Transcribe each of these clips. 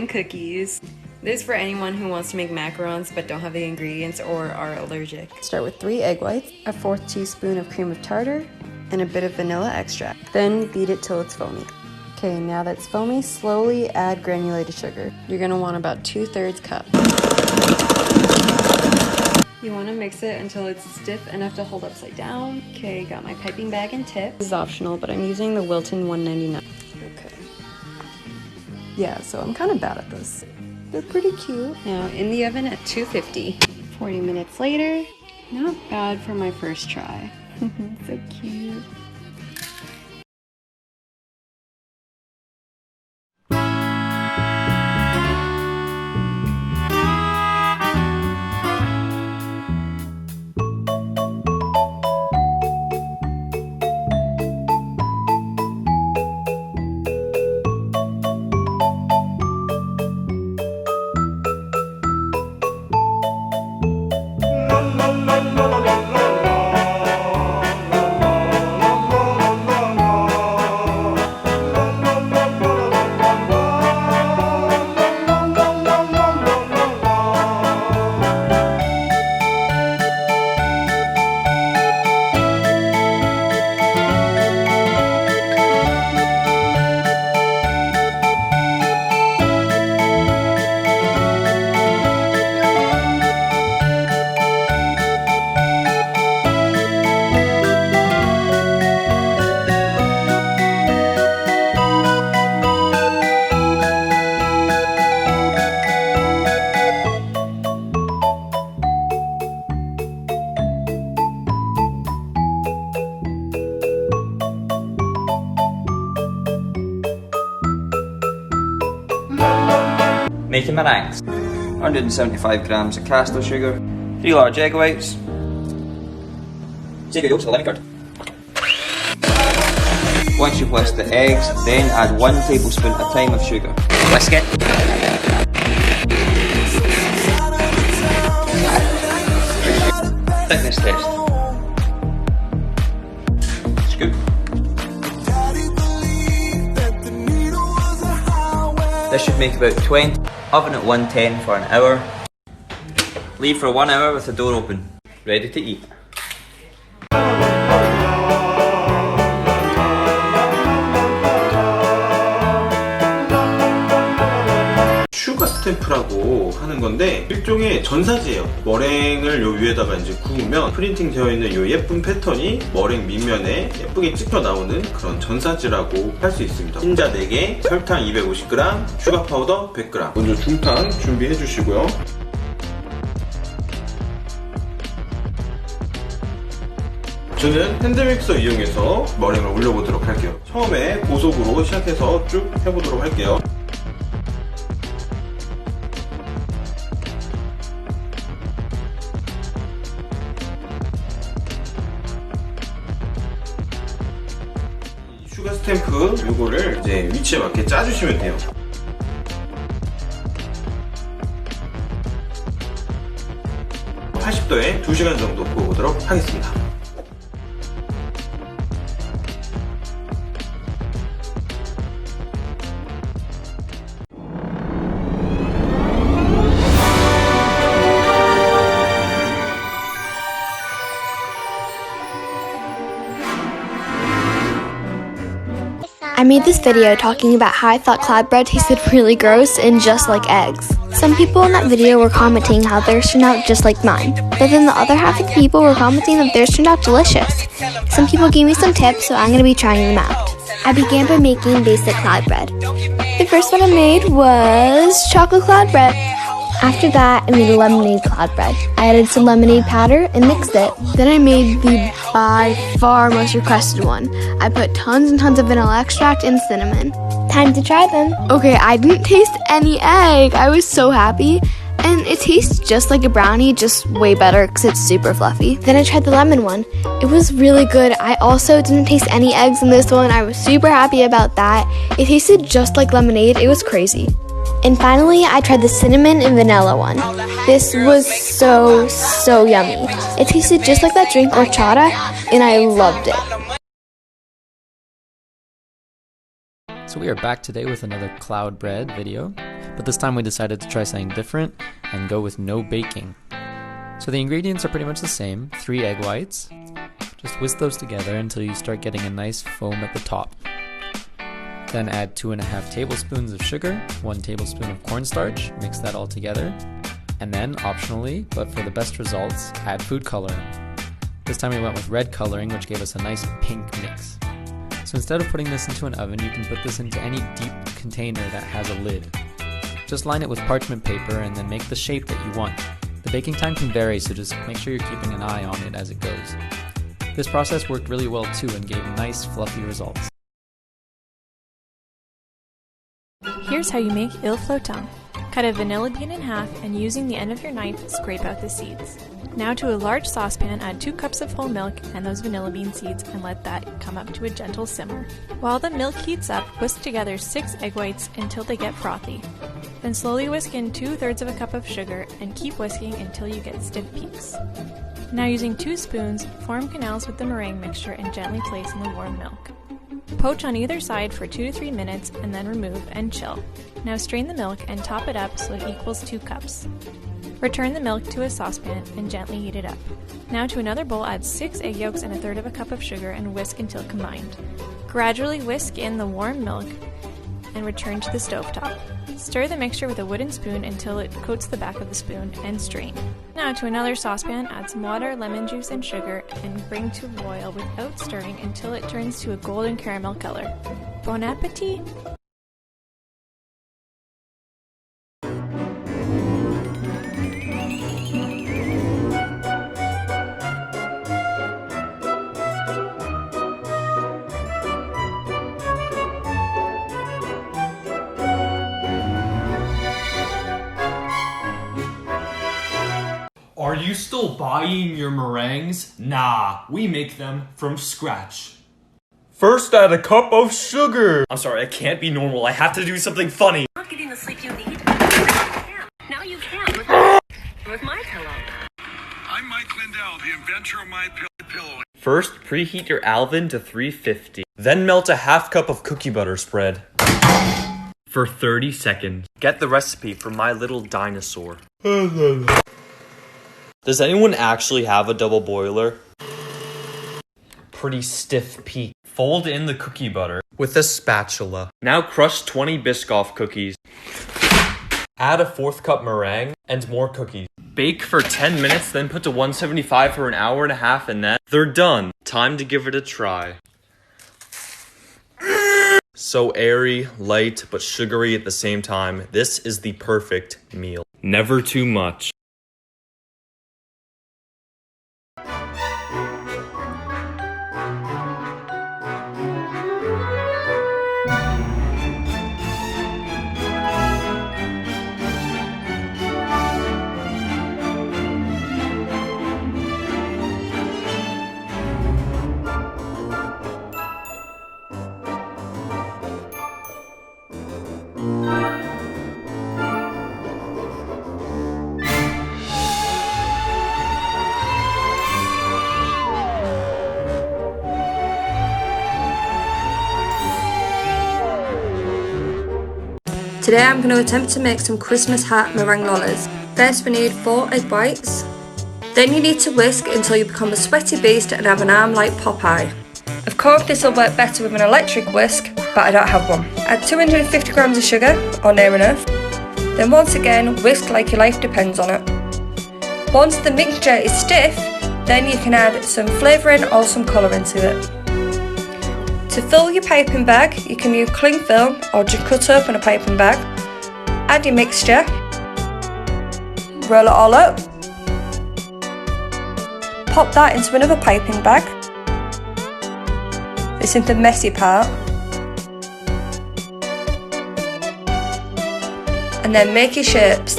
meringue cookies. This is for anyone who wants to make macarons but don't have the ingredients or are allergic. Start with 3 egg whites, a 1/4 teaspoon of cream of tartar, and a bit of vanilla extract. Then beat it till it's foamy. Okay, now that it's foamy, slowly add granulated sugar. You're gonna want about 2/3 cup. You want to mix it until it's stiff enough to hold upside down. Okay, got my piping bag and tip. This is optional, but I'm using the Wilton 199. Okay. Yeah, so I'm kind of bad at this. They're pretty cute. Now in the oven at 250. 40 minutes later, not bad for my first try. So cute. Making meringues. 175 grams of caster sugar, 3 large egg whites, take your yolks of a lemon curd. Once you've whisked the eggs, then add 1 tablespoon at a time of sugar. Whisk it. Thickness test. Scoop. This should make about 20. Oven at 110 for an hour. Leave for 1 hour with the door open. Ready to eat. 슈가 스탬프라고 하는 건데 일종의 전사지예요. 머랭을 요 위에다가 이제 구우면 프린팅 되어 있는 요 예쁜 패턴이 머랭 밑면에 예쁘게 찍혀 나오는 그런 전사지라고 할 수 있습니다. 흰자 4개, 설탕 250g, 슈가 파우더 100g. 먼저 중탕 준비해 주시고요. 저는 핸드믹서 이용해서 머랭을 올려보도록 할게요. 처음에 고속으로 시작해서 쭉 해보도록 할게요. 슈가 스탬프 요거를 이제 위치에 맞게 짜주시면 돼요. (80도에) 2시간 정도 구워보도록 하겠습니다. I made this video talking about how I thought cloud bread tasted really gross and just like eggs. Some people in that video were commenting how theirs turned out just like mine, but then the other half of the people were commenting that theirs turned out delicious. Some people gave me some tips, so I'm going to be trying them out. I began by making basic cloud bread. The first one I made was chocolate cloud bread. After that, I made a lemonade cloud bread. I added some lemonade powder and mixed it. Then I made the by far most requested one. I put tons and tons of vanilla extract and cinnamon. Time to try them. Okay, I didn't taste any egg. I was so happy. And it tastes just like a brownie, just way better because it's super fluffy. Then I tried the lemon one. It was really good. I also didn't taste any eggs in this one. I was super happy about that. It tasted just like lemonade. It was crazy. And finally, I tried the cinnamon and vanilla one. This was so yummy. It tasted just like that drink horchata, and I loved it. So we are back today with another cloud bread video. but this time we decided to try something different and go with no baking. So the ingredients are pretty much the same, 3 egg whites. Just whisk those together until you start getting a nice foam at the top. Then add 2.5 tablespoons of sugar, 1 tablespoon of cornstarch, mix that all together. And then, optionally, but for the best results, add food coloring. This time we went with red coloring, which gave us a nice pink mix. So instead of putting this into an oven, you can put this into any deep container that has a lid. Just line it with parchment paper and then make the shape that you want. The baking time can vary, so just make sure you're keeping an eye on it as it goes. This process worked really well too and gave nice fluffy results. Here's how you make il flottant. Cut a vanilla bean in half and using the end of your knife, scrape out the seeds. Now to a large saucepan, add 2 cups of whole milk and those vanilla bean seeds and let that come up to a gentle simmer. While the milk heats up, whisk together 6 egg whites until they get frothy. Then slowly whisk in 2/3 of a cup of sugar and keep whisking until you get stiff peaks. Now using 2 spoons, form canals with the meringue mixture and gently place in the warm milk. Poach on either side for 2 to 3 minutes and then remove and chill. Now strain the milk and top it up so it equals 2 cups. Return the milk to a saucepan and gently heat it up. Now to another bowl add 6 egg yolks and 1/3 of a cup of sugar and whisk until combined. Gradually whisk in the warm milk and return to the stovetop. Stir the mixture with a wooden spoon until it coats the back of the spoon and strain. Now to another saucepan, add some water, lemon juice, and sugar and bring to boil without stirring until it turns to a golden caramel color. Bon appetit! Are you still buying your meringues? Nah, we make them from scratch. First add a cup of sugar. I'm sorry, I can't be normal. I have to do something funny. Not getting the sleep you need. Now you can with my pillow. I'm Mike Lindell, the inventor of my pillow. First, preheat your oven to 350. Then melt a half cup of cookie butter spread for 30 seconds. Get the recipe for My Little Dinosaur. Does anyone actually have a double boiler? Pretty stiff peak. Fold in the cookie butter with a spatula. Now crush 20 Biscoff cookies. Add a 1/4 cup meringue and more cookies. Bake for 10 minutes, then put to 175 for an hour and a half, and then they're done. Time to give it a try. So airy, light, but sugary at the same time. This is the perfect meal. Never too much. Today I'm going to attempt to make some Christmas hat meringue lollies. First we need 4 egg whites. Then you need to whisk until you become a sweaty beast and have an arm like Popeye. Of course this will work better with an electric whisk, but I don't have one. Add 250 grams of sugar, or near enough. Then once again whisk like your life depends on it. Once the mixture is stiff, then you can add some flavouring or some colour into it. To fill your piping bag, you can use cling film or just cut open a piping bag. Add your mixture. Roll it all up. Pop that into another piping bag. This is the messy part. And then make your shapes.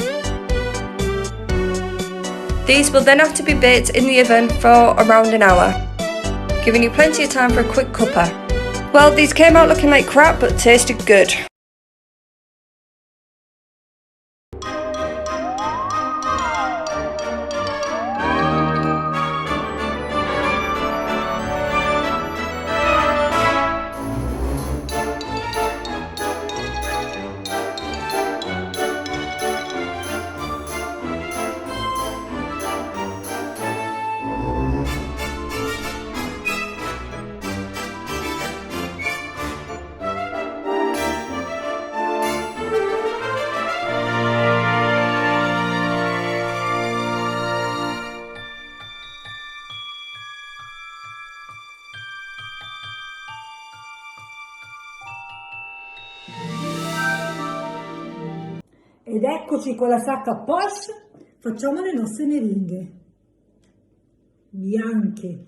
These will then have to be baked in the oven for around an hour, giving you plenty of time for a quick cuppa. Well, these came out looking like crap, but tasted good. Ed eccoci con la sacca poche, facciamo le nostre meringhe. Bianche,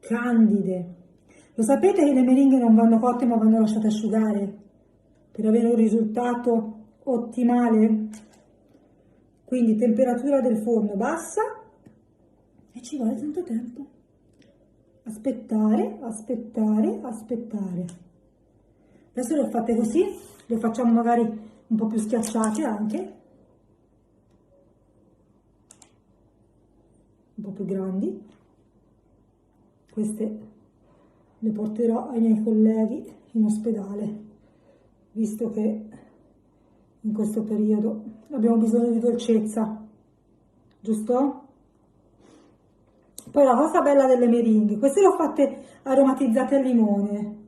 candide. Lo sapete che le meringhe non vanno cotte ma vanno lasciate asciugare per avere un risultato ottimale? Quindi temperatura del forno bassa e ci vuole tanto tempo. Aspettare, aspettare, aspettare. Adesso le ho fatte così, le facciamo magari un po' più schiacciate anche, un po' più grandi. Queste le porterò ai miei colleghi in ospedale, visto che in questo periodo abbiamo bisogno di dolcezza, giusto? Poi la cosa bella delle meringhe, queste le ho fatte aromatizzate al limone.